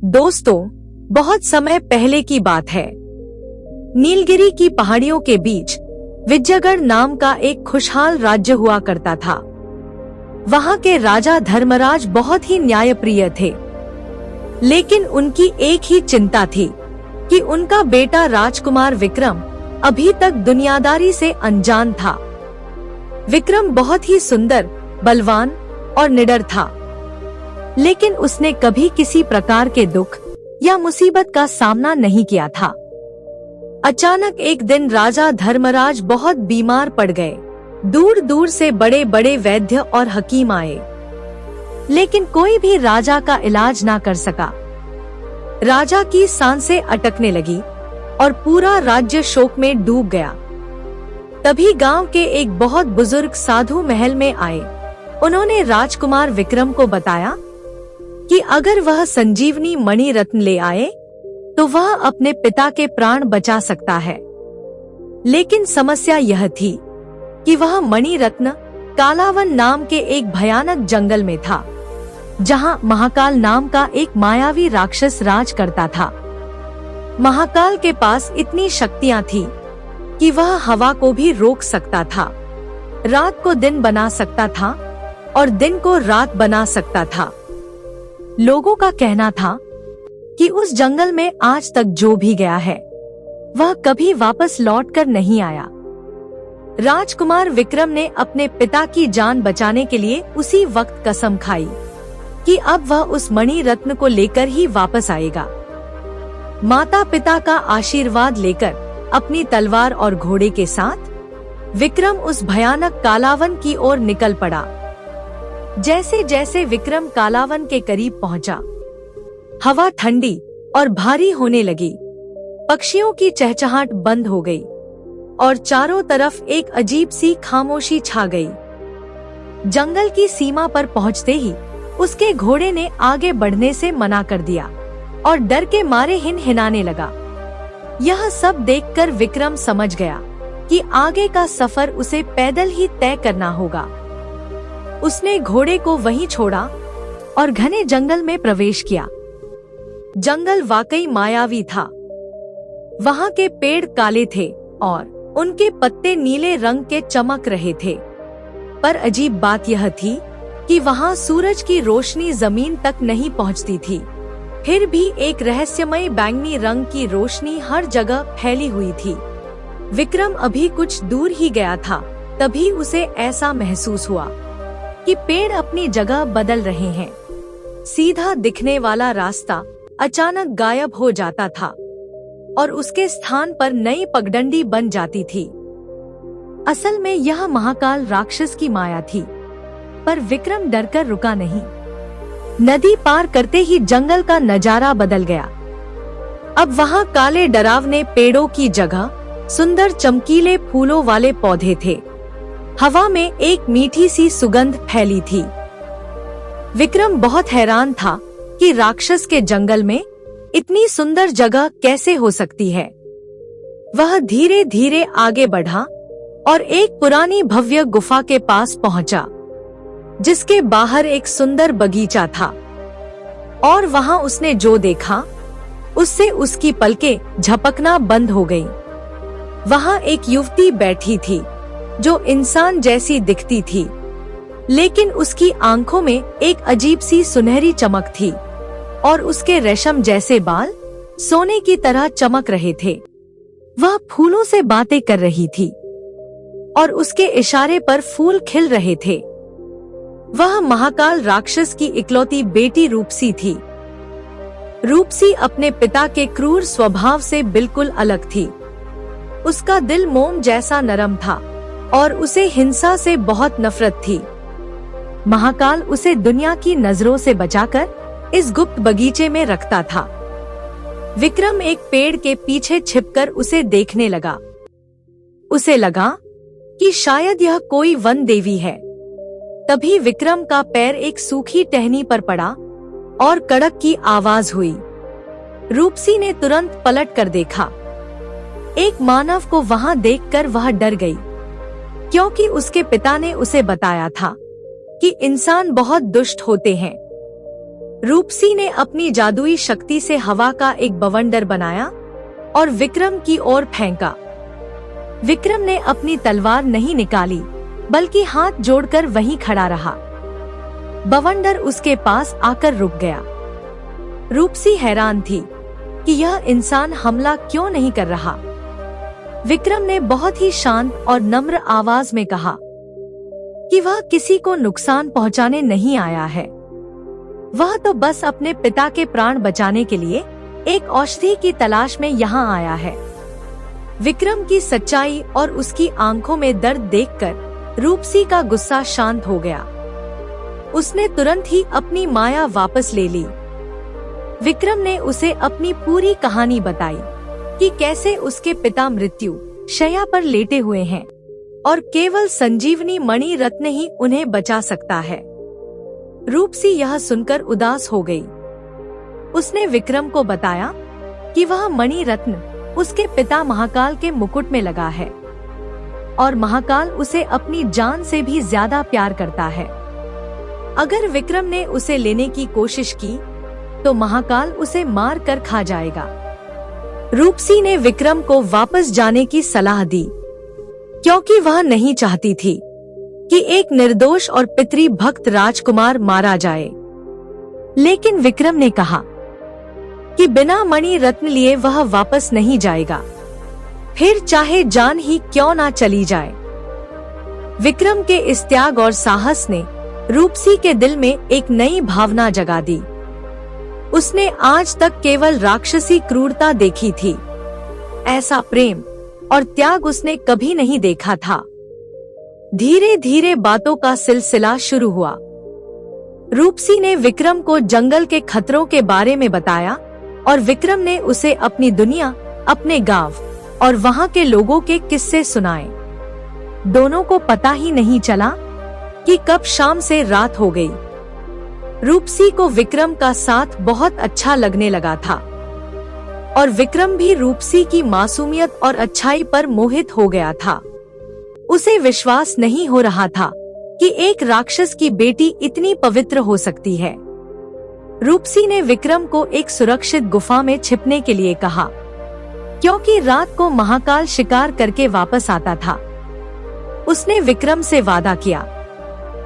दोस्तों, बहुत समय पहले की बात है। नीलगिरी की पहाड़ियों के बीच विजयगढ़ नाम का एक खुशहाल राज्य हुआ करता था। वहाँ के राजा धर्मराज बहुत ही न्यायप्रिय थे, लेकिन उनकी एक ही चिंता थी कि उनका बेटा राजकुमार विक्रम अभी तक दुनियादारी से अनजान था। विक्रम बहुत ही सुंदर, बलवान और निडर था, लेकिन उसने कभी किसी प्रकार के दुख या मुसीबत का सामना नहीं किया था। अचानक एक दिन राजा धर्मराज बहुत बीमार पड़ गए। दूर दूर से बड़े बड़े वैद्य और हकीम आए, लेकिन कोई भी राजा का इलाज ना कर सका। राजा की सांसें अटकने लगी और पूरा राज्य शोक में डूब गया। तभी गांव के एक बहुत बुजुर्ग साधु महल में आए। उन्होंने राजकुमार विक्रम को बताया कि अगर वह संजीवनी मणि रत्न ले आए तो वह अपने पिता के प्राण बचा सकता है। लेकिन समस्या यह थी कि वह मणि रत्न कालावन नाम के एक भयानक जंगल में था, जहां महाकाल नाम का एक मायावी राक्षस राज करता था। महाकाल के पास इतनी शक्तियां थी कि वह हवा को भी रोक सकता था, रात को दिन बना सकता था और दिन को रात बना सकता था। लोगों का कहना था कि उस जंगल में आज तक जो भी गया है वह कभी वापस लौटकर नहीं आया। राजकुमार विक्रम ने अपने पिता की जान बचाने के लिए उसी वक्त कसम खाई कि अब वह उस मणि रत्न को लेकर ही वापस आएगा। माता पिता का आशीर्वाद लेकर अपनी तलवार और घोड़े के साथ विक्रम उस भयानक कालावन की ओर निकल पड़ा। जैसे जैसे विक्रम कालावन के करीब पहुंचा, हवा ठंडी और भारी होने लगी। पक्षियों की चहचहाट बंद हो गई और चारों तरफ एक अजीब सी खामोशी छा गई। जंगल की सीमा पर पहुंचते ही उसके घोड़े ने आगे बढ़ने से मना कर दिया और डर के मारे हिनहिनाने लगा। यह सब देखकर विक्रम समझ गया कि आगे का सफर उसे पैदल ही तय करना होगा। उसने घोड़े को वहीं छोड़ा और घने जंगल में प्रवेश किया। जंगल वाकई मायावी था। वहाँ के पेड़ काले थे और उनके पत्ते नीले रंग के चमक रहे थे। पर अजीब बात यह थी कि वहाँ सूरज की रोशनी जमीन तक नहीं पहुँचती थी। फिर भी एक रहस्यमय बैंगनी रंग की रोशनी हर जगह फैली हुई थी। विक्रम अभी कुछ दूर ही गया था, तभी उसे ऐसा महसूस हुआ कि पेड़ अपनी जगह बदल रहे हैं। सीधा दिखने वाला रास्ता अचानक गायब हो जाता था और उसके स्थान पर नई पगडंडी बन जाती थी। असल में यह महाकाल राक्षस की माया थी, पर विक्रम डरकर रुका नहीं। नदी पार करते ही जंगल का नजारा बदल गया। अब वहाँ काले डरावने पेड़ों की जगह सुंदर चमकीले फूलों वाले पौधे थे। हवा में एक मीठी सी सुगंध फैली थी। विक्रम बहुत हैरान था कि राक्षस के जंगल में इतनी सुंदर जगह कैसे हो सकती है। वह धीरे धीरे आगे बढ़ा और एक पुरानी भव्य गुफा के पास पहुंचा, जिसके बाहर एक सुंदर बगीचा था। और वहां उसने जो देखा उससे उसकी पलकें झपकना बंद हो गईं। वहां एक युवती बैठी थी जो इंसान जैसी दिखती थी, लेकिन उसकी आंखों में एक अजीब सी सुनहरी चमक थी और उसके रेशम जैसे बाल सोने की तरह चमक रहे थे। वह फूलों से बातें कर रही थी और उसके इशारे पर फूल खिल रहे थे। वह महाकाल राक्षस की इकलौती बेटी रूपसी थी। रूपसी अपने पिता के क्रूर स्वभाव से बिल्कुल अलग थी। उसका दिल मोम जैसा नरम था और उसे हिंसा से बहुत नफरत थी। महाकाल उसे दुनिया की नजरों से बचाकर इस गुप्त बगीचे में रखता था। विक्रम एक पेड़ के पीछे छिपकर उसे देखने लगा। उसे लगा कि शायद यह कोई वन देवी है। तभी विक्रम का पैर एक सूखी टहनी पर पड़ा और कड़क की आवाज हुई। रूपसी ने तुरंत पलट कर देखा। एक मानव को वहां देखकर वह डर गई, क्योंकि उसके पिता ने उसे बताया था कि इंसान बहुत दुष्ट होते हैं। रूपसी ने अपनी जादुई शक्ति से हवा का एक बवंडर बनाया और विक्रम की ओर फेंका। विक्रम ने अपनी तलवार नहीं निकाली, बल्कि हाथ जोड़कर वहीं खड़ा रहा। बवंडर उसके पास आकर रुक गया। रूपसी हैरान थी कि यह इंसान हमला क्यों नहीं कर रहा। विक्रम ने बहुत ही शांत और नम्र आवाज में कहा कि वह किसी को नुकसान पहुंचाने नहीं आया है। वह तो बस अपने पिता के प्राण बचाने के लिए एक औषधि की तलाश में यहाँ आया है। विक्रम की सच्चाई और उसकी आंखों में दर्द देखकर रूपसी का गुस्सा शांत हो गया। उसने तुरंत ही अपनी माया वापस ले ली। विक्रम ने उसे अपनी पूरी कहानी बताई कि कैसे उसके पिता मृत्यु शैया पर लेटे हुए हैं और केवल संजीवनी मणि रत्न ही उन्हें बचा सकता है। रूपसी यह सुनकर उदास हो गई। उसने विक्रम को बताया कि वह मणि रत्न उसके पिता महाकाल के मुकुट में लगा है और महाकाल उसे अपनी जान से भी ज्यादा प्यार करता है। अगर विक्रम ने उसे लेने की कोशिश की तो महाकाल उसे मार कर खा जाएगा। रूपसी ने विक्रम को वापस जाने की सलाह दी, क्योंकि वह नहीं चाहती थी कि एक निर्दोष और पितृ भक्त राजकुमार मारा जाए। लेकिन विक्रम ने कहा कि बिना मणि रत्न लिए वह वापस नहीं जाएगा, फिर चाहे जान ही क्यों ना चली जाए। विक्रम के इस त्याग और साहस ने रूपसी के दिल में एक नई भावना जगा दी। उसने आज तक केवल राक्षसी क्रूरता देखी थी। ऐसा प्रेम और त्याग उसने कभी नहीं देखा था। धीरे धीरे बातों का सिलसिला शुरू हुआ। रूपसी ने विक्रम को जंगल के खतरों के बारे में बताया और विक्रम ने उसे अपनी दुनिया, अपने गांव और वहां के लोगों के किस्से सुनाए। दोनों को पता ही नहीं चला कि कब शाम से रात हो गई। रूपसी को विक्रम का साथ बहुत अच्छा लगने लगा था और विक्रम भी रूपसी की मासूमियत और अच्छाई पर मोहित हो गया था। उसे विश्वास नहीं हो रहा था कि एक राक्षस की बेटी इतनी पवित्र हो सकती है। रूपसी ने विक्रम को एक सुरक्षित गुफा में छिपने के लिए कहा, क्योंकि रात को महाकाल शिकार करके वापस आता था। उसने विक्रम से वादा किया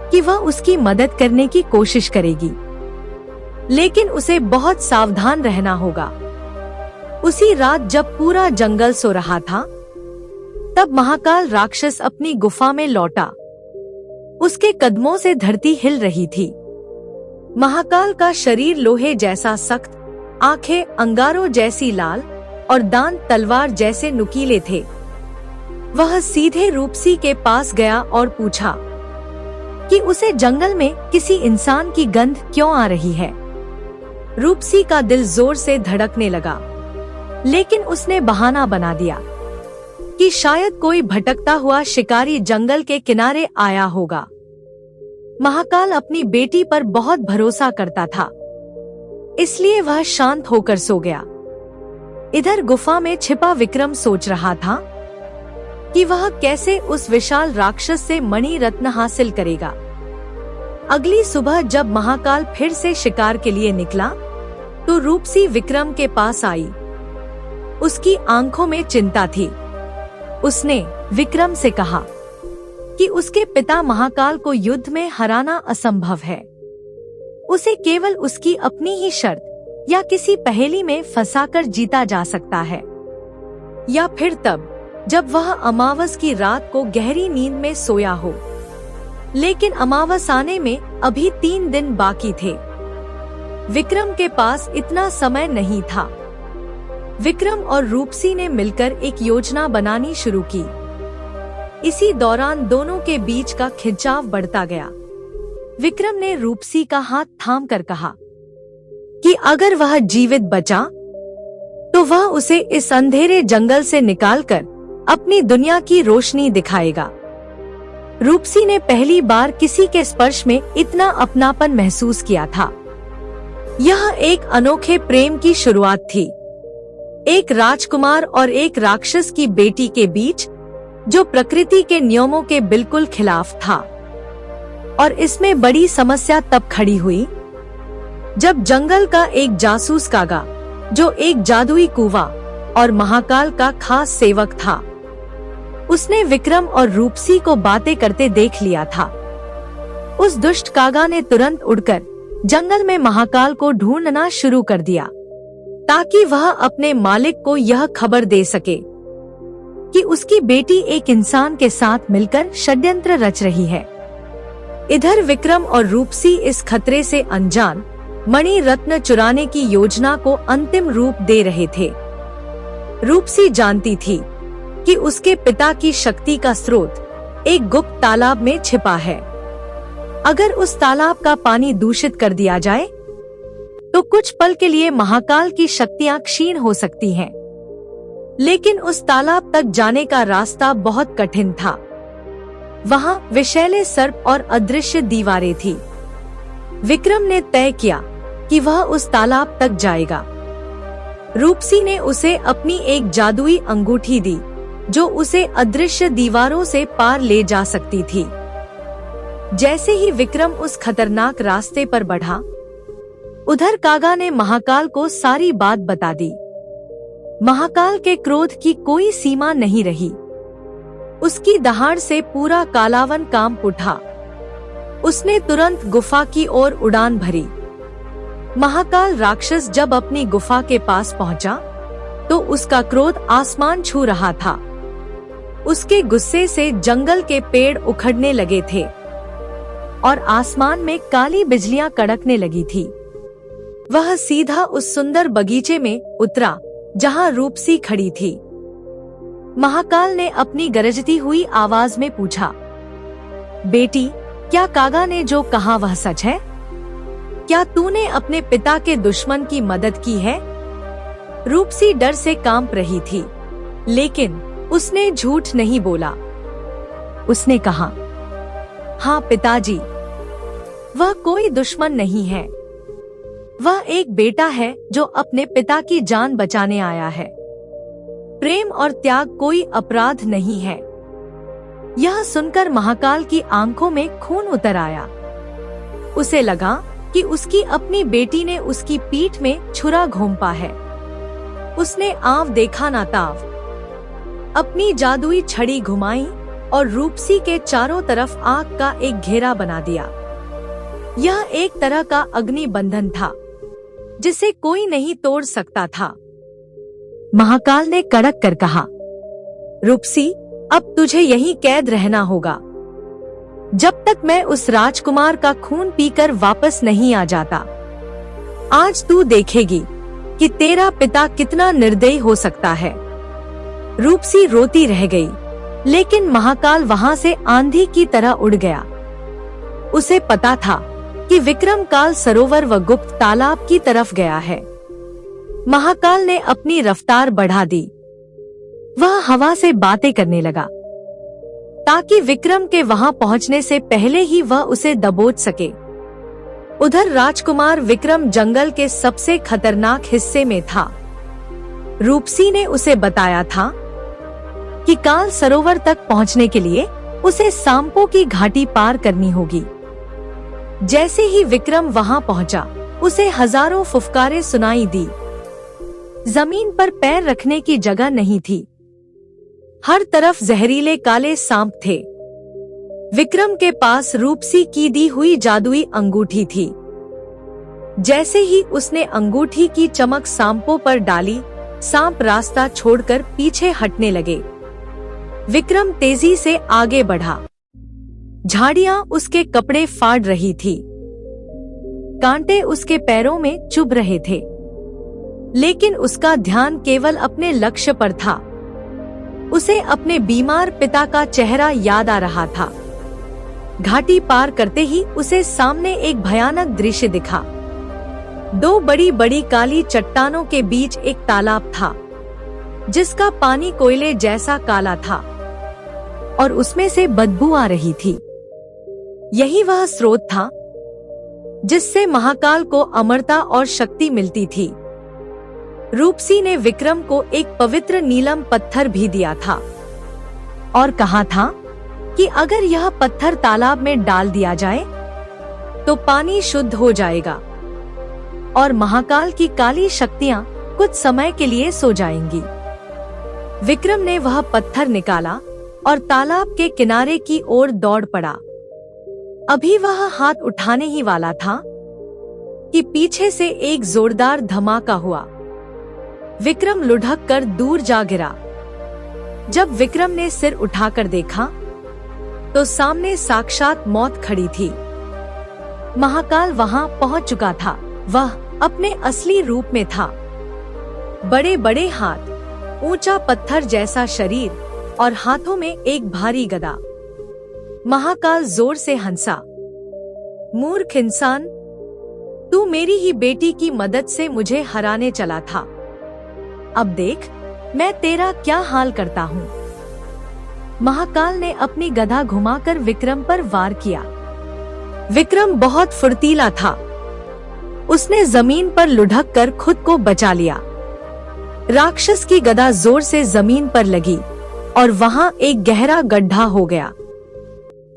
कि वह उसकी मदद करने की कोशिश करेगी, लेकिन उसे बहुत सावधान रहना होगा। उसी रात जब पूरा जंगल सो रहा था, तब महाकाल राक्षस अपनी गुफा में लौटा। उसके कदमों से धरती हिल रही थी। महाकाल का शरीर लोहे जैसा सख्त, आंखें अंगारों जैसी लाल और दांत तलवार जैसे नुकीले थे। वह सीधे रूपसी के पास गया और पूछा कि उसे जंगल में किसी इंसान की गंध क्यों आ रही है। रूपसी का दिल जोर से धड़कने लगा, लेकिन उसने बहाना बना दिया कि शायद कोई भटकता हुआ शिकारी जंगल के किनारे आया होगा। महाकाल अपनी बेटी पर बहुत भरोसा करता था, इसलिए वह शांत होकर सो गया। इधर गुफा में छिपा विक्रम सोच रहा था कि वह कैसे उस विशाल राक्षस से मणि रत्न हासिल करेगा। अगली सुबह जब महाकाल फिर से शिकार के लिए निकला, तो रूपसी विक्रम के पास आई। उसकी आंखों में चिंता थी। उसने विक्रम से कहा कि उसके पिता महाकाल को युद्ध में हराना असंभव है। उसे केवल उसकी अपनी ही शर्त या किसी पहेली में फंसाकर जीता जा सकता है, या फिर तब जब वह अमावस की रात को गहरी नींद में सोया हो। लेकिन अमावस आने में अभी 3 दिन बाकी थे। विक्रम के पास इतना समय नहीं था। विक्रम और रूपसी ने मिलकर एक योजना बनानी शुरू की। इसी दौरान दोनों के बीच का खिंचाव बढ़ता गया। विक्रम ने रूपसी का हाथ थाम कर कहा कि अगर वह जीवित बचा तो वह उसे इस अंधेरे जंगल से निकालकर अपनी दुनिया की रोशनी दिखाएगा। रूपसी ने पहली बार किसी के स्पर्श में इतना अपनापन महसूस किया था। यह एक अनोखे प्रेम की शुरुआत थी, एक राजकुमार और एक राक्षस की बेटी के बीच, जो प्रकृति के नियमों के बिल्कुल खिलाफ था। और इसमें बड़ी समस्या तब खड़ी हुई जब जंगल का एक जासूस कागा, जो एक जादुई कुआं और महाकाल का खास सेवक था, उसने विक्रम और रूपसी को बातें करते देख लिया था। उस दुष्ट कागा ने तुरंत उड़कर जंगल में महाकाल को ढूंढना शुरू कर दिया, ताकि वह अपने मालिक को यह खबर दे सके कि उसकी बेटी एक इंसान के साथ मिलकर षड्यंत्र रच रही है। इधर विक्रम और रूपसी इस खतरे से अनजान मणि रत्न चुराने की योजना को अंतिम रूप दे रहे थे। रूपसी जानती थी कि उसके पिता की शक्ति का स्रोत एक गुप्त तालाब में छिपा है। अगर उस तालाब का पानी दूषित कर दिया जाए तो कुछ पल के लिए महाकाल की शक्तियां क्षीण हो सकती हैं। लेकिन उस तालाब तक जाने का रास्ता बहुत कठिन था। वहां विषैले सर्प और अदृश्य दीवारें थी। विक्रम ने तय किया कि वह उस तालाब तक जाएगा। रूपसी ने उसे अपनी एक जादुई अंगूठी दी, जो उसे अदृश्य दीवारों से पार ले जा सकती थी। जैसे ही विक्रम उस खतरनाक रास्ते पर बढ़ा, उधर कागा ने महाकाल को सारी बात बता दी। महाकाल के क्रोध की कोई सीमा नहीं रही। उसकी दहाड़ से पूरा कालावन कांप उठा। उसने तुरंत गुफा की ओर उड़ान भरी। महाकाल राक्षस जब अपनी गुफा के पास पहुंचा, तो उसका क्रोध आसमान छू रहा था। उसके गुस्से से जंगल के पेड़ उखड़ने लगे थे और आसमान में काली बिजलियां कड़कने लगी थी। वह सीधा उस सुंदर बगीचे में उतरा जहां रूपसी खड़ी थी। महाकाल ने अपनी गरजती हुई आवाज में पूछा, बेटी, क्या कागा ने जो कहा वह सच है? क्या तूने अपने पिता के दुश्मन की मदद की है? रूपसी डर से कांप रही थी, लेकिन उसने झूठ नहीं बोला। उसने कहा, हाँ पिताजी, वह कोई दुश्मन नहीं है। वह एक बेटा है जो अपने पिता की जान बचाने आया है। प्रेम और त्याग कोई अपराध नहीं है। यह सुनकर महाकाल की आंखों में खून उतर आया। उसे लगा कि उसकी अपनी बेटी ने उसकी पीठ में छुरा घोंपा है। उसने आव देखा ना ताव। अपनी जादुई छड़ी घुमाई और रूपसी के चारों तरफ आग का एक घेरा बना दिया। यह एक तरह का अग्नि बंधन था जिसे कोई नहीं तोड़ सकता था। महाकाल ने कड़क कर कहा, रूपसी, अब तुझे यहीं कैद रहना होगा जब तक मैं उस राजकुमार का खून पीकर वापस नहीं आ जाता। आज तू देखेगी कि तेरा पिता कितना निर्दयी हो सकता है। रूपसी रोती रह गई, लेकिन महाकाल वहां से आंधी की तरह उड़ गया। उसे पता था कि विक्रम काल सरोवर व गुप्त तालाब की तरफ गया है। महाकाल ने अपनी रफ्तार बढ़ा दी। वह हवा से बातें करने लगा ताकि विक्रम के वहां पहुंचने से पहले ही वह उसे दबोच सके। उधर राजकुमार विक्रम जंगल के सबसे खतरनाक हिस्से में था। रूपसी ने उसे बताया था कि काल सरोवर तक पहुंचने के लिए उसे सांपों की घाटी पार करनी होगी। जैसे ही विक्रम वहां पहुंचा, उसे हजारों फुफकारें सुनाई दी। जमीन पर पैर रखने की जगह नहीं थी। हर तरफ जहरीले काले सांप थे। विक्रम के पास रूपसी की दी हुई जादुई अंगूठी थी। जैसे ही उसने अंगूठी की चमक सांपों पर डाली, सांप रास्ता छोड़कर पीछे हटने लगे। विक्रम तेजी से आगे बढ़ा। झाड़ियां उसके कपड़े फाड़ रही थी। कांटे उसके पैरों में चुभ रहे थे, लेकिन उसका ध्यान केवल अपने लक्ष्य पर था। उसे अपने बीमार पिता का चेहरा याद आ रहा था। घाटी पार करते ही उसे सामने एक भयानक दृश्य दिखा। दो बड़ी बड़ी काली चट्टानों के बीच एक तालाब था, जिसका पानी कोयले जैसा काला था और उसमें से बदबू आ रही थी। यही वह स्रोत था जिससे महाकाल को अमरता और शक्ति मिलती थी। रूपसी ने विक्रम को एक पवित्र नीलम पत्थर भी दिया था और कहा था कि अगर यह पत्थर तालाब में डाल दिया जाए तो पानी शुद्ध हो जाएगा। और महाकाल की काली शक्तियां कुछ समय के लिए सो जाएंगी। विक्रम ने वह पत्थर निकाला और तालाब के किनारे की ओर दौड़ पड़ा। अभी वह हाथ उठाने ही वाला था कि पीछे से एक जोरदार धमाका हुआ। विक्रम लुढ़क कर दूर जा गिरा। जब विक्रम ने सिर उठाकर देखा तो सामने साक्षात मौत खड़ी थी। महाकाल वहां पहुंच चुका था। वह अपने असली रूप में था। बड़े बड़े हाथ, ऊंचा पत्थर जैसा शरीर और हाथों में एक भारी गदा। महाकाल जोर से हंसा। मूर्ख इंसान, तू मेरी ही बेटी की मदद से मुझे हराने चला था। अब देख मैं तेरा क्या हाल करता हूँ। महाकाल ने अपनी गदा घुमाकर विक्रम पर वार किया। विक्रम बहुत फुर्तीला था। उसने जमीन पर लुढ़क कर खुद को बचा लिया। राक्षस की गदा जोर से जमीन पर लगी और वहां एक गहरा गड्ढा हो गया।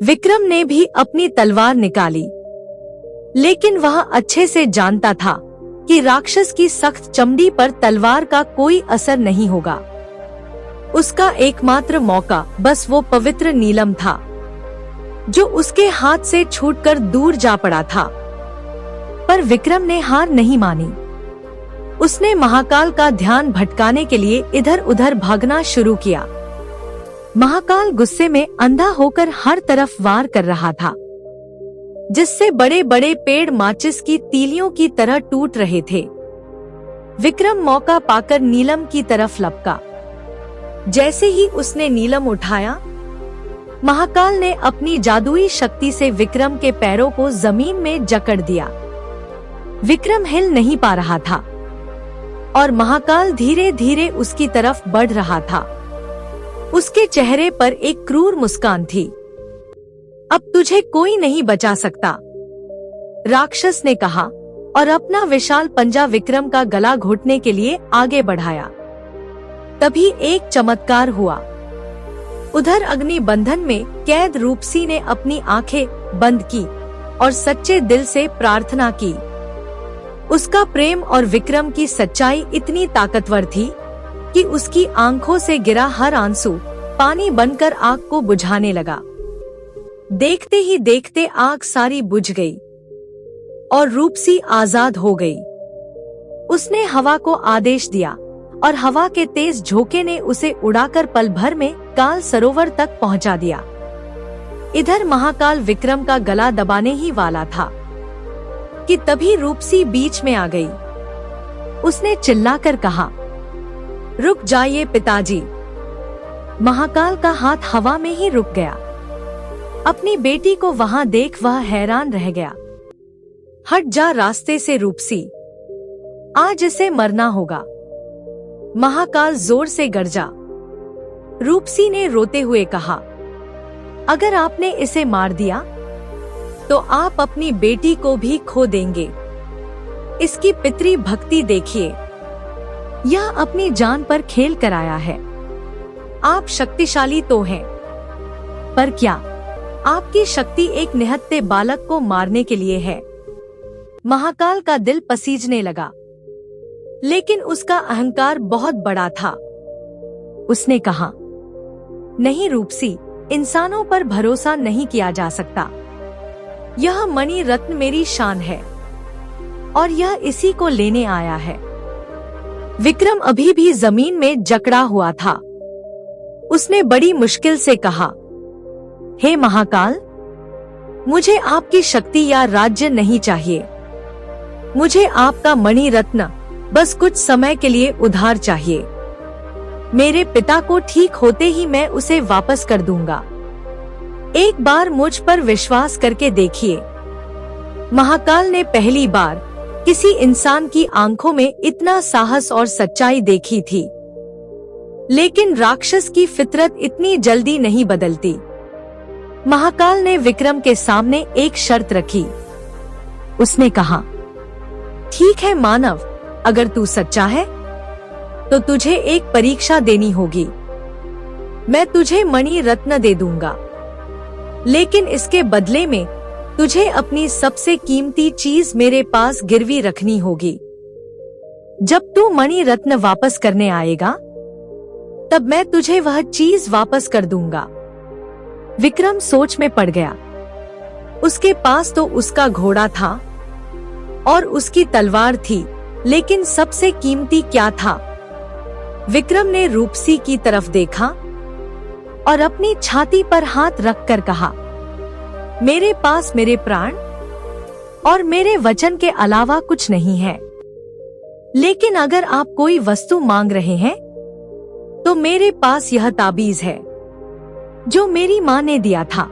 विक्रम ने भी अपनी तलवार निकाली, लेकिन वह अच्छे से जानता था कि राक्षस की सख्त चमड़ी पर तलवार का कोई असर नहीं होगा। उसका एकमात्र मौका बस वो पवित्र नीलम था, जो उसके हाथ से छूटकर दूर जा पड़ा था। पर विक्रम ने हार नहीं मानी। उसने महाकाल का ध्यान भटकाने के लिए इधर उधर भागना शुरू किया। महाकाल गुस्से में अंधा होकर हर तरफ वार कर रहा था, जिससे बड़े बड़े पेड़ माचिस की तीलियों की तरह टूट रहे थे। विक्रम मौका पाकर नीलम की तरफ लपका। जैसे ही उसने नीलम उठाया, महाकाल ने अपनी जादुई शक्ति से विक्रम के पैरों को जमीन में जकड़ दिया। विक्रम हिल नहीं पा रहा था और महाकाल धीरे धीरे उसकी तरफ बढ़ रहा था। उसके चेहरे पर एक क्रूर मुस्कान थी। अब तुझे कोई नहीं बचा सकता, राक्षस ने कहा और अपना विशाल पंजा विक्रम का गला घोटने के लिए आगे बढ़ाया। तभी एक चमत्कार हुआ। उधर अग्नि बंधन में कैद रूपसी ने अपनी आंखें बंद की और सच्चे दिल से प्रार्थना की। उसका प्रेम और विक्रम की सच्चाई इतनी ताकतवर थी कि उसकी आंखों से गिरा हर आंसू पानी बनकर आग को बुझाने लगा। देखते ही देखते आग सारी बुझ गई और रूपसी आजाद हो गई। उसने हवा को आदेश दिया और हवा के तेज झोंके ने उसे उड़ाकर पल भर में काल सरोवर तक पहुंचा दिया। इधर महाकाल विक्रम का गला दबाने ही वाला था कि तभी रूपसी बीच में आ गई। उसने चिल्लाकर कहा, रुक जाइए पिताजी। महाकाल का हाथ हवा में ही रुक गया। अपनी बेटी को वहां देख वह हैरान रह गया। हट जा रास्ते से रूपसी, आज इसे मरना होगा। महाकाल जोर से गरजा। रूपसी ने रोते हुए कहा, अगर आपने इसे मार दिया तो आप अपनी बेटी को भी खो देंगे। इसकी पितरी भक्ति देखिए, यह अपनी जान पर खेल कर आया है। आप शक्तिशाली तो हैं, पर क्या आपकी शक्ति एक निहत्थे बालक को मारने के लिए है? महाकाल का दिल पसीजने लगा, लेकिन उसका अहंकार बहुत बड़ा था। उसने कहा, नहीं रूपसी, इंसानों पर भरोसा नहीं किया जा सकता। यह मणि रत्न मेरी शान है और यह इसी को लेने आया है। विक्रम अभी भी जमीन में जकड़ा हुआ था। उसने बड़ी मुश्किल से कहा, हे महाकाल, मुझे आपकी शक्ति या राज्य नहीं चाहिए। मुझे आपका मणि रत्न बस कुछ समय के लिए उधार चाहिए। मेरे पिता को ठीक होते ही मैं उसे वापस कर दूंगा। एक बार मुझ पर विश्वास करके देखिए। महाकाल ने पहली बार किसी इंसान की आंखों में इतना साहस और सच्चाई देखी थी। लेकिन राक्षस की फितरत इतनी जल्दी नहीं बदलती। महाकाल ने विक्रम के सामने एक शर्त रखी। उसने कहा, ठीक है मानव, अगर तू सच्चा है तो तुझे एक परीक्षा देनी होगी। मैं तुझे मणि रत्न दे दूंगा, लेकिन इसके बदले में तुझे अपनी सबसे कीमती चीज मेरे पास गिरवी रखनी होगी। जब तू मणि रत्न वापस करने आएगा तब मैं तुझे वह चीज वापस कर दूंगा। विक्रम सोच में पड़ गया। उसके पास तो उसका घोड़ा था और उसकी तलवार थी, लेकिन सबसे कीमती क्या था? विक्रम ने रूपसी की तरफ देखा और अपनी छाती पर हाथ रखकर कहा, मेरे पास मेरे प्राण और मेरे वचन के अलावा कुछ नहीं है। लेकिन अगर आप कोई वस्तु मांग रहे हैं तो मेरे पास यह ताबीज है जो मेरी माँ ने दिया था।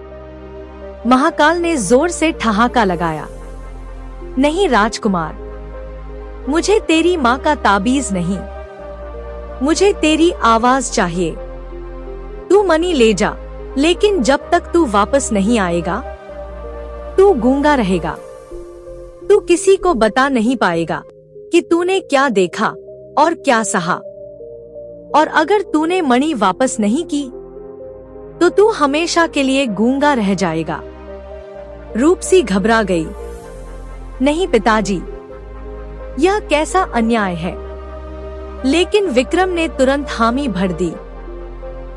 महाकाल ने जोर से ठहाका लगाया। नहीं राजकुमार, मुझे तेरी माँ का ताबीज नहीं, मुझे तेरी आवाज चाहिए। तू मणि ले जा, लेकिन जब तक तू वापस नहीं आएगा तू गूंगा रहेगा। तू किसी को बता नहीं पाएगा कि तूने क्या देखा और क्या सहा। और अगर तूने मणि वापस नहीं की तो तू हमेशा के लिए गूंगा रह जाएगा। रूपसी घबरा गई। नहीं पिताजी, यह कैसा अन्याय है? लेकिन विक्रम ने तुरंत हामी भर दी।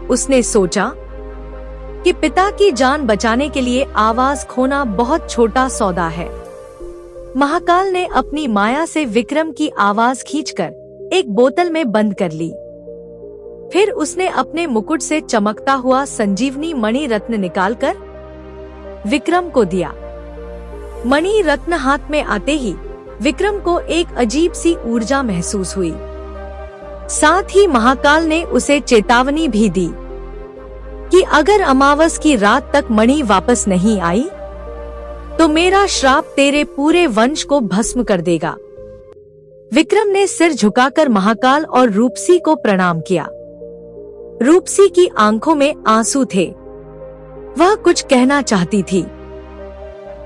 उसने सोचा कि पिता की जान बचाने के लिए आवाज खोना बहुत छोटा सौदा है। महाकाल ने अपनी माया से विक्रम की आवाज खींचकर एक बोतल में बंद कर ली। फिर उसने अपने मुकुट से चमकता हुआ संजीवनी मणि रत्न निकालकर विक्रम को दिया। मणि रत्न हाथ में आते ही विक्रम को एक अजीब सी ऊर्जा महसूस हुई। साथ ही महाकाल ने उसे चेतावनी भी दी कि अगर अमावस की रात तक मणि वापस नहीं आई तो मेरा श्राप तेरे पूरे वंश को भस्म कर देगा। विक्रम ने सिर झुकाकर महाकाल और रूपसी को प्रणाम किया। रूपसी की आंखों में आंसू थे। वह कुछ कहना चाहती थी,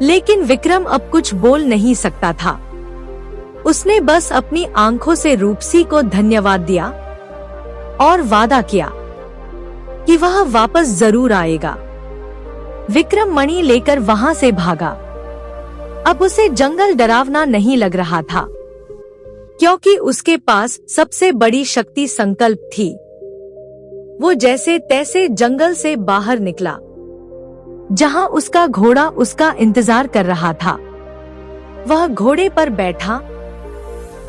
लेकिन विक्रम अब कुछ बोल नहीं सकता था। उसने बस अपनी आंखों से रूपसी को धन्यवाद दिया और वादा किया कि वह वापस जरूर आएगा। विक्रम मणि लेकर वहां से भागा। अब उसे जंगल डरावना नहीं लग रहा था, क्योंकि उसके पास सबसे बड़ी शक्ति संकल्प थी। वो जैसे तैसे जंगल से बाहर निकला, जहां उसका घोड़ा उसका इंतजार कर रहा था। वह घोड़े पर बैठा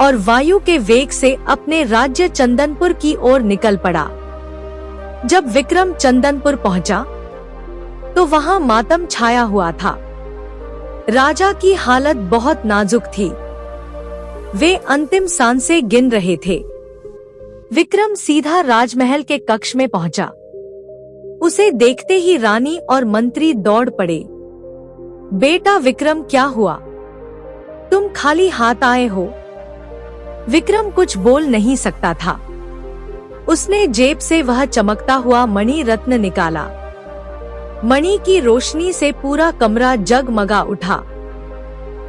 और वायु के वेग से अपने राज्य चंदनपुर की ओर निकल पड़ा। जब विक्रम चंदनपुर पहुंचा तो वहां मातम छाया हुआ था। राजा की हालत बहुत नाजुक थी। वे अंतिम सांसें गिन रहे थे। विक्रम सीधा राजमहल के कक्ष में पहुंचा। उसे देखते ही रानी और मंत्री दौड़ पड़े। बेटा विक्रम, क्या हुआ? तुम खाली हाथ आए हो? विक्रम कुछ बोल नहीं सकता था। उसने जेब से वह चमकता हुआ मणि रत्न निकाला। मणि की रोशनी से पूरा कमरा जगमगा उठा।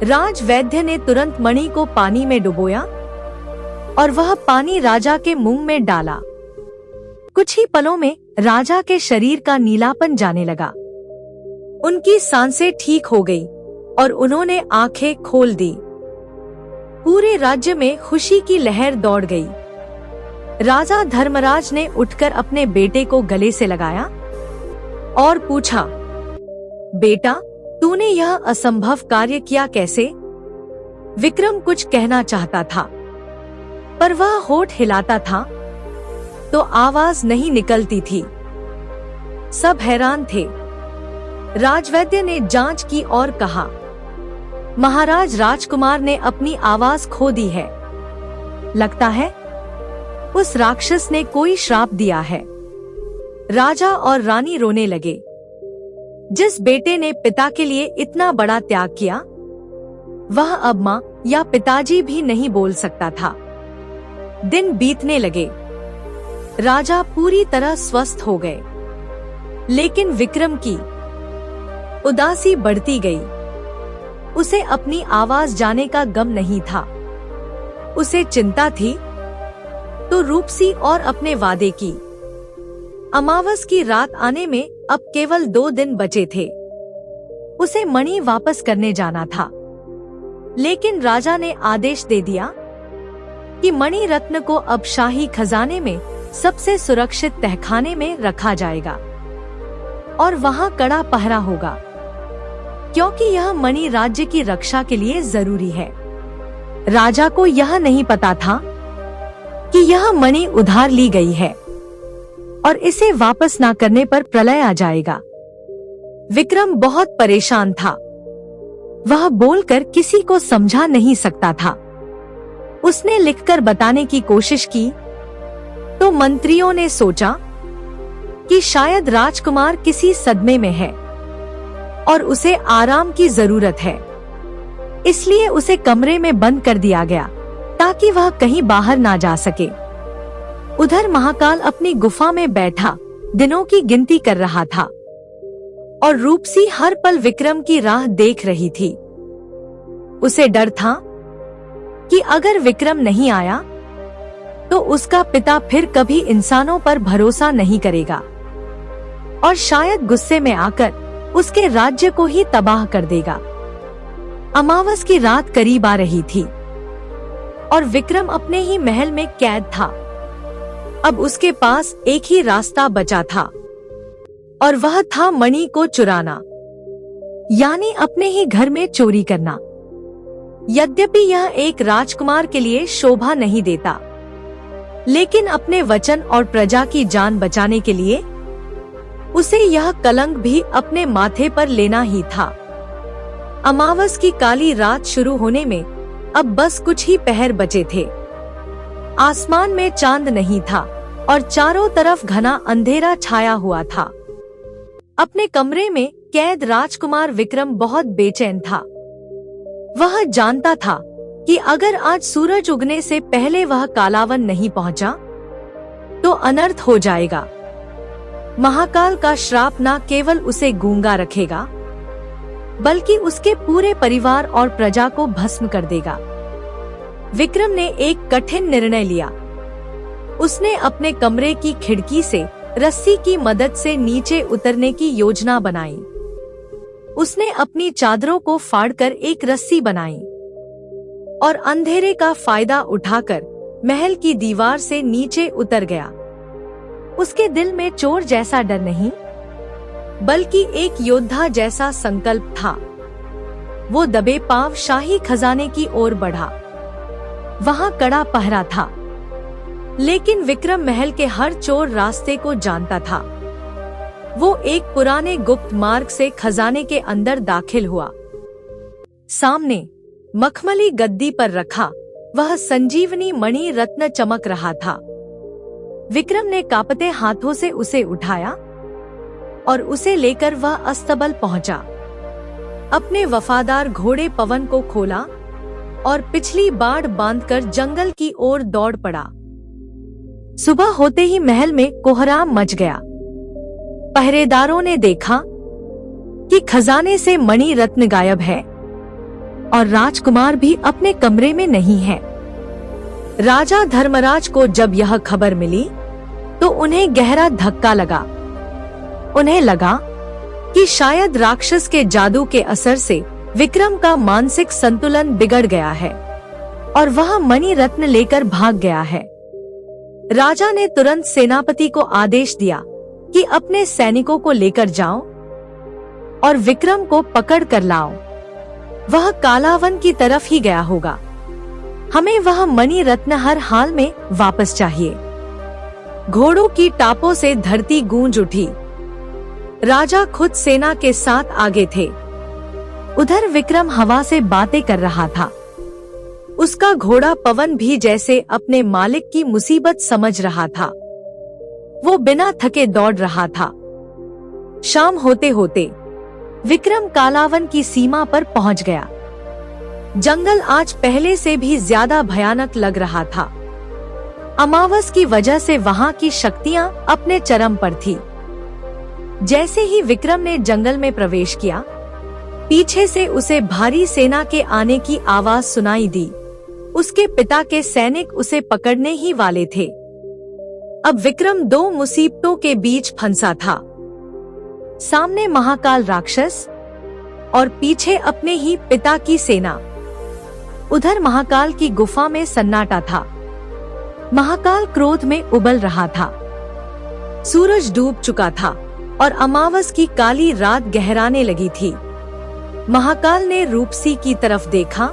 राजवैद्य ने तुरंत मणि को पानी में डुबोया और वह पानी राजा के मुंह में डाला। कुछ ही पलों में राजा के शरीर का नीलापन जाने लगा। उनकी सांसें ठीक हो गई और उन्होंने आंखें खोल दी। पूरे राज्य में खुशी की लहर दौड़ गई। राजा धर्मराज ने उठकर अपने बेटे को गले से लगाया और पूछा, बेटा, तूने यह असंभव कार्य किया कैसे? विक्रम कुछ कहना चाहता था, पर वह होठ हिलाता था तो आवाज नहीं निकलती थी। सब हैरान थे। राजवैद्य ने जांच की और कहा, महाराज, राजकुमार ने अपनी आवाज खो दी है। लगता है उस राक्षस ने कोई श्राप दिया है। राजा और रानी रोने लगे। जिस बेटे ने पिता के लिए इतना बड़ा त्याग किया, वह अब माँ या पिताजी भी नहीं बोल सकता था। दिन बीतने लगे। राजा पूरी तरह स्वस्थ हो गए, लेकिन विक्रम की उदासी बढ़ती गई। उसे अपनी आवाज जाने का गम नहीं था। उसे चिंता थी तो रूपसी और अपने वादे की। अमावस की रात आने में अब केवल 2 दिन बचे थे। उसे मणि वापस करने जाना था। लेकिन राजा ने आदेश दे दिया कि मणि रत्न को अब शाही खजाने में सबसे सुरक्षित तहखाने में रखा जाएगा और वहां कड़ा पहरा होगा, क्योंकि यह मणि राज्य की रक्षा के लिए जरूरी है। राजा को यह नहीं पता था कि यह मणि उधार ली गई है और इसे वापस ना करने पर प्रलय आ जाएगा। विक्रम बहुत परेशान था। वह बोलकर किसी को समझा नहीं सकता था। उसने लिखकर बताने की कोशिश की तो मंत्रियों ने सोचा कि शायद राजकुमार किसी सदमे में है और उसे आराम की जरूरत है, इसलिए उसे कमरे में बंद कर दिया गया ताकि वह कहीं बाहर ना जा सके। उधर महाकाल अपनी गुफा में बैठा दिनों की गिनती कर रहा था और रूपसी हर पल विक्रम की राह देख रही थी। उसे डर था कि अगर विक्रम नहीं आया तो उसका पिता फिर कभी इंसानों पर भरोसा नहीं करेगा और शायद गुस्से में आकर उसके राज्य को ही तबाह कर देगा। अमावस की रात करीब आ रही थी और विक्रम अपने ही महल में कैद था। अब उसके पास एक ही रास्ता बचा था और वह था मणि को चुराना, यानी अपने ही घर में चोरी करना। यद्यपि यह एक राजकुमार के लिए शोभा नहीं देता, लेकिन अपने वचन और प्रजा की जान बचाने के लिए उसे यह कलंक भी अपने माथे पर लेना ही था। अमावस की काली रात शुरू होने में अब बस कुछ ही पहर बचे थे। आसमान में चांद नहीं था और चारों तरफ घना अंधेरा छाया हुआ था। अपने कमरे में कैद राजकुमार विक्रम बहुत बेचैन था। वह जानता था कि अगर आज सूरज उगने से पहले वह कालावन नहीं पहुंचा तो अनर्थ हो जाएगा। महाकाल का श्राप न केवल उसे गूंगा रखेगा, बल्कि उसके पूरे परिवार और प्रजा को भस्म कर देगा। विक्रम ने एक कठिन निर्णय लिया। उसने अपने कमरे की खिड़की से रस्सी की मदद से नीचे उतरने की योजना बनाई। उसने अपनी चादरों को फाड़कर एक रस्सी बनाई और अंधेरे का फायदा उठाकर महल की दीवार से नीचे उतर गया। उसके दिल में चोर जैसा डर नहीं, बल्कि एक योद्धा जैसा संकल्प था। वो दबे पांव शाही खजाने की ओर बढ़ा। वहां कड़ा पहरा था, लेकिन विक्रम महल के हर चोर रास्ते को जानता था। वो एक पुराने गुप्त मार्ग से खजाने के अंदर दाखिल हुआ। सामने मखमली गद्दी पर रखा वह संजीवनी मणि रत्न चमक रहा था। विक्रम ने कांपते हाथों से उसे उठाया और उसे लेकर वह अस्तबल पहुंचा। अपने वफादार घोड़े पवन को खोला और पिछली बाड़ बांधकर जंगल की ओर दौड़ पड़ा। सुबह होते ही महल में कोहराम मच गया। पहरेदारों ने देखा कि खजाने से मणि रत्न गायब है और राजकुमार भी अपने कमरे में नहीं है। राजा धर्मराज को जब यह खबर मिली तो उन्हें गहरा धक्का लगा। उन्हें लगा कि शायद राक्षस के जादू के असर से विक्रम का मानसिक संतुलन बिगड़ गया है और वह मणि रत्न लेकर भाग गया है। राजा ने तुरंत सेनापति को आदेश दिया कि अपने सैनिकों को लेकर जाओ और विक्रम को पकड़ कर लाओ। वह कालावन की तरफ ही गया होगा। हमें वह मणि रत्न हर हाल में वापस चाहिए। घोड़ों की टापों से धरती गूंज उठी। राजा खुद सेना के साथ आगे थे। उधर विक्रम हवा से बातें कर रहा था। उसका घोड़ा पवन भी जैसे अपने मालिक की मुसीबत समझ रहा था। वो बिना थके दौड़ रहा था। शाम होते होते विक्रम कालावन की सीमा पर पहुंच गया। जंगल आज पहले से भी ज्यादा भयानक लग रहा था। अमावस की वजह से वहां की शक्तियां अपने चरम पर थी। जैसे ही विक्रम ने जंगल में प्रवेश किया, पीछे से उसे भारी सेना के आने की आवाज सुनाई दी। उसके पिता के सैनिक उसे पकड़ने ही वाले थे। अब विक्रम दो मुसीबतों के बीच फंसा था। सामने महाकाल राक्षस और पीछे अपने ही पिता की सेना। उधर महाकाल की गुफा में सन्नाटा था। महाकाल क्रोध में उबल रहा था। सूरज डूब चुका था और अमावस की काली रात गहराने लगी थी। महाकाल ने रूपसी की तरफ देखा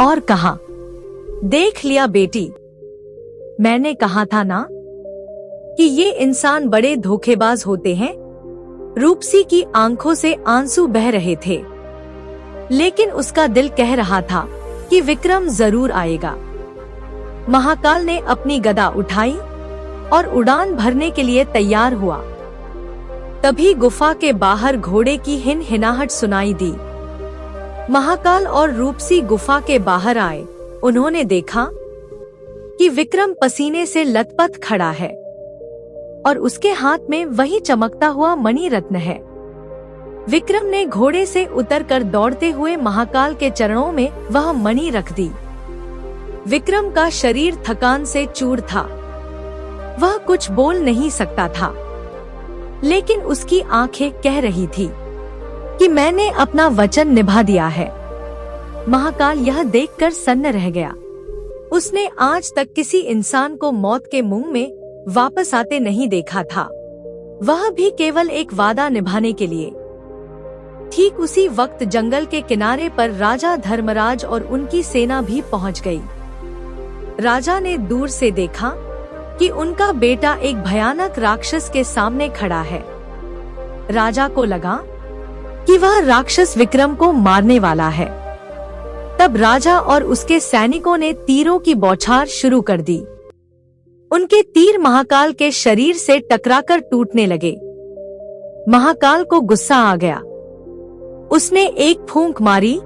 और कहा, देख लिया बेटी, मैंने कहा था ना कि ये इंसान बड़े धोखेबाज होते हैं। रूपसी की आंखों से आंसू बह रहे थे, लेकिन उसका दिल कह रहा था कि विक्रम जरूर आएगा। महाकाल ने अपनी गदा उठाई और उड़ान भरने के लिए तैयार हुआ। तभी गुफा के बाहर घोड़े की हिनहिनाहट सुनाई दी। महाकाल और रूपसी गुफा के बाहर आए। उन्होंने देखा कि विक्रम पसीने से लथपथ खड़ा है और उसके हाथ में वही चमकता हुआ मणि रत्न है। विक्रम ने घोड़े से उतरकर दौड़ते हुए महाकाल के चरणों में वह मणि रख दी। विक्रम का शरीर थकान से चूर था। वह कुछ बोल नहीं सकता था, लेकिन उसकी आंखें कह रही थी कि मैंने अपना वचन निभा दिया है। महाकाल यह देखकर सन्न रह गया। उसने आज तक किसी इंसान को मौत के मुंह में वापस आते नहीं देखा था, वह भी केवल एक वादा निभाने के लिए। ठीक उसी वक्त जंगल के किनारे पर राजा धर्मराज और उनकी सेना भी पहुंच गई। राजा ने दूर से देखा कि उनका बेटा एक भयानक राक्षस के सामने खड़ा है। राजा को लगा कि वह राक्षस विक्रम को मारने वाला है। तब राजा और उसके सैनिकों ने तीरों की बौछार शुरू कर दी। उनके तीर महाकाल के शरीर से टकराकर टूटने लगे। महाकाल को गुस्सा आ गया। उसने एक फूंक मारी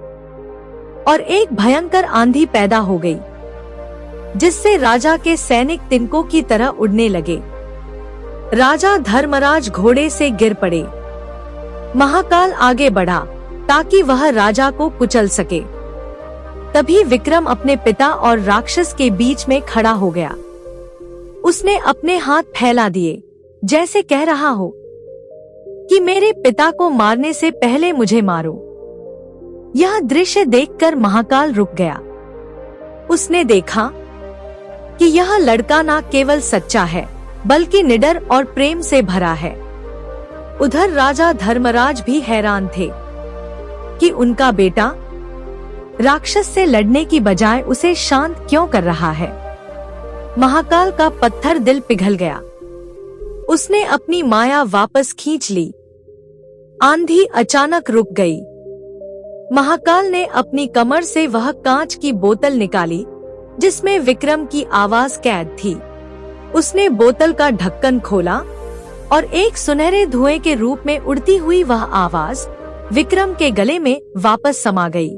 और एक भयंकर आंधी पैदा हो गई, जिससे राजा के सैनिक तिनकों की तरह उड़ने लगे। राजा धर्मराज घोड़े से गिर पड़े। महाकाल आगे बढ़ा ताकि वह राजा को कुचल सके। तभी विक्रम अपने पिता और राक्षस के बीच में खड़ा हो गया। उसने अपने हाथ फैला दिए, जैसे कह रहा हो कि मेरे पिता को मारने से पहले मुझे मारो। यह दृश्य देखकर महाकाल रुक गया। उसने देखा कि यह लड़का न केवल सच्चा है, बल्कि निडर और प्रेम से भरा है। उधर राजा धर्मराज भी हैरान थे कि उनका बेटा राक्षस से लड़ने की बजाय उसे शांत क्यों कर रहा है। महाकाल का पत्थर दिल पिघल गया। उसने अपनी माया वापस खींच ली। आंधी अचानक रुक गई। महाकाल ने अपनी कमर से वह कांच की बोतल निकाली जिसमें विक्रम की आवाज कैद थी। उसने बोतल का ढक्कन खोला और एक सुनहरे धुएं के रूप में उड़ती हुई वह आवाज विक्रम के गले में वापस समा गई।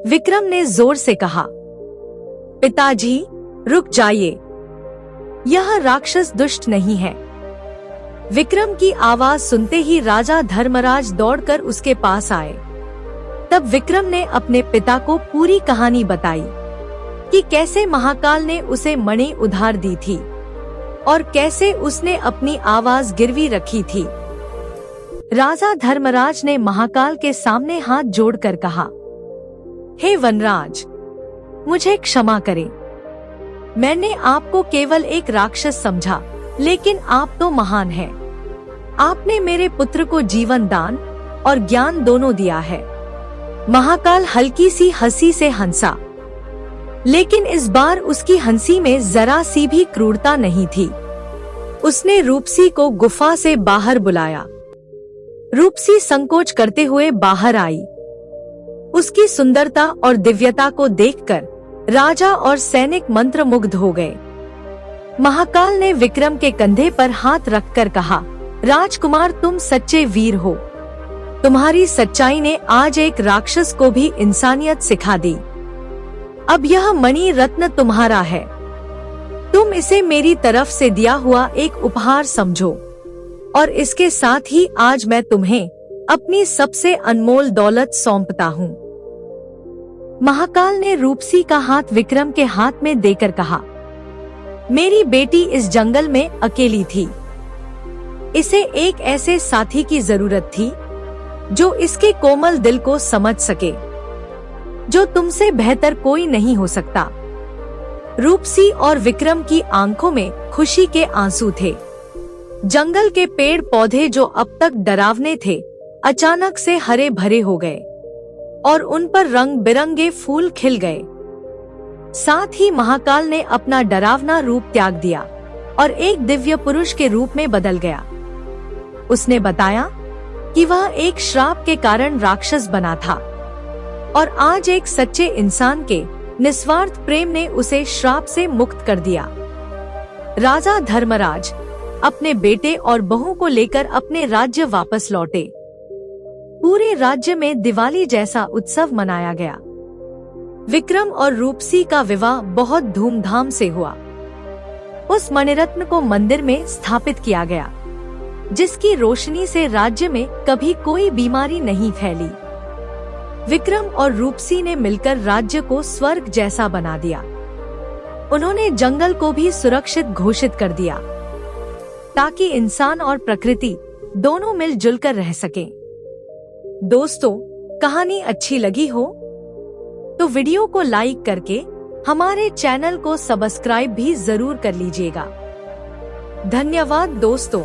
विक्रम ने जोर से कहा, पिताजी रुक जाइए, यह राक्षस दुष्ट नहीं है। विक्रम की आवाज सुनते ही राजा धर्मराज दौड़कर उसके पास आए। तब विक्रम ने अपने पिता को पूरी कहानी बताई कि कैसे महाकाल ने उसे मणि उधार दी थी और कैसे उसने अपनी आवाज गिरवी रखी थी। राजा धर्मराज ने महाकाल के सामने हाथ जोड़कर कहा, हे वनराज, मुझे क्षमा करें। मैंने आपको केवल एक राक्षस समझा, लेकिन आप तो महान हैं। आपने मेरे पुत्र को जीवन दान और ज्ञान दोनों दिया है। महाकाल हल्की सी हंसी से हंसा, लेकिन इस बार उसकी हंसी में जरा सी भी क्रूरता नहीं थी। उसने रूपसी को गुफा से बाहर बुलाया। रूपसी संकोच करते हुए बाहर आई। उसकी सुंदरता और दिव्यता को देखकर राजा और सैनिक मंत्रमुग्ध हो गए। महाकाल ने विक्रम के कंधे पर हाथ रखकर कहा, राजकुमार, तुम सच्चे वीर हो। तुम्हारी सच्चाई ने आज एक राक्षस को भी इंसानियत सिखा दी। अब यह मणि रत्न तुम्हारा है। तुम इसे मेरी तरफ से दिया हुआ एक उपहार समझो, और इसके साथ ही आज मैं तुम्हें अपनी सबसे अनमोल दौलत सौंपता हूँ। महाकाल ने रूपसी का हाथ विक्रम के हाथ में देकर कहा, मेरी बेटी इस जंगल में अकेली थी। इसे एक ऐसे साथी की जरूरत थी जो इसके कोमल दिल को समझ सके, जो तुमसे बेहतर कोई नहीं हो सकता। रूपसी और विक्रम की आंखों में खुशी के आंसू थे। जंगल के पेड़ पौधे जो अब तक डरावने थे, अचानक से हरे भरे हो गए और उन पर रंग बिरंगे फूल खिल गए। साथ ही महाकाल ने अपना डरावना रूप त्याग दिया और एक दिव्य पुरुष के रूप में बदल गया। उसने बताया कि वह एक श्राप के कारण राक्षस बना था और आज एक सच्चे इंसान के निस्वार्थ प्रेम ने उसे श्राप से मुक्त कर दिया। राजा धर्मराज अपने बेटे और बहू को लेकर अपने राज्य वापस लौटे। पूरे राज्य में दिवाली जैसा उत्सव मनाया गया। विक्रम और रूपसी का विवाह बहुत धूमधाम से हुआ। उस मणिरत्न को मंदिर में स्थापित किया गया, जिसकी रोशनी से राज्य में कभी कोई बीमारी नहीं फैली। विक्रम और रूपसी ने मिलकर राज्य को स्वर्ग जैसा बना दिया। उन्होंने जंगल को भी सुरक्षित घोषित कर दिया, ताकि इंसान और प्रकृति दोनों मिलजुल कर रह सकें। दोस्तों, कहानी अच्छी लगी हो तो वीडियो को लाइक करके हमारे चैनल को सब्सक्राइब भी जरूर कर लीजिएगा। धन्यवाद दोस्तों।